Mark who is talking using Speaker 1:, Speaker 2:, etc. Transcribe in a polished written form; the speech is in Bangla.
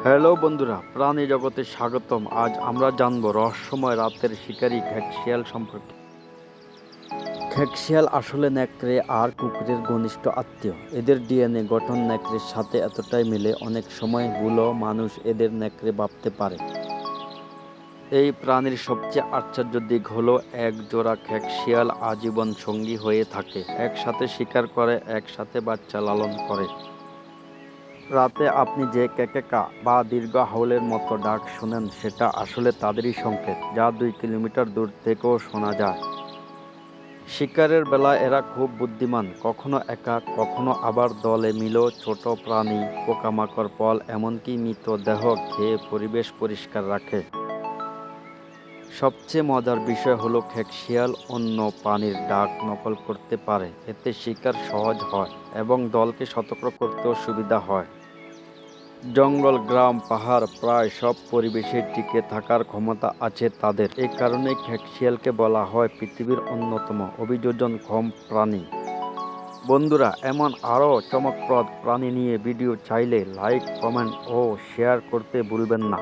Speaker 1: হ্যালো বন্ধুরা, প্রাণী জগতে স্বাগতম। আজ আমরা জানবো রহস্যময় রাতের শিকারী ঘ্যাঁকশিয়াল সম্পর্কে। ঘ্যাঁকশিয়াল আসলে নেকড়ে আর কুকুরের ঘনিষ্ঠ আত্মীয়। এদের ডিএনএ গঠন নেকড়ের সাথে এতটাই মিলে, অনেক সময় ভুলও মানুষ এদের নেকড়ে ভাবতে পারে। এই প্রাণীর সবচেয়ে আশ্চর্য দিক হলো এক জোড়া ঘ্যাঁকশিয়াল আজীবন সঙ্গী হয়ে থাকে, একসাথে শিকার করে, একসাথে বাচ্চা লালন করে। রাতে আপনি যে ক্যাকেকা বা দীর্ঘ হাউলের মতো ডাক শোনেন, সেটা আসলে তাদেরই সংকেত, যা 2 কিলোমিটার দূর থেকেও শোনা যায়। শিকারের বেলায় এরা খুব বুদ্ধিমান, কখনো একা, কখনো আবার দলে মিলেও ছোট প্রাণী, পোকামাকড়, ফল, এমনকি মৃতদেহ খেয়ে পরিবেশ পরিষ্কার রাখে। সবচেয়ে মজার বিষয় হলো ঘ্যাঁকশিয়াল অন্য প্রাণীর ডাক নকল করতে পারে। এতে শিকার সহজ হয় এবং দলকে সতর্ক করতেও সুবিধা হয়। জঙ্গল, গ্রাম, পাহাড়, প্রায় সব পরিবেশে টিকে থাকার ক্ষমতা আছে তাদের। এই কারণেই ঘ্যাঁকশিয়ালকে বলা হয় পৃথিবীর অন্যতম অভিযোজনক্ষম প্রাণী। বন্ধুরা, এমন আরও চমকপ্রদ প্রাণী নিয়ে ভিডিও চাইলে লাইক, কমেন্ট ও শেয়ার করতে ভুলবেন না।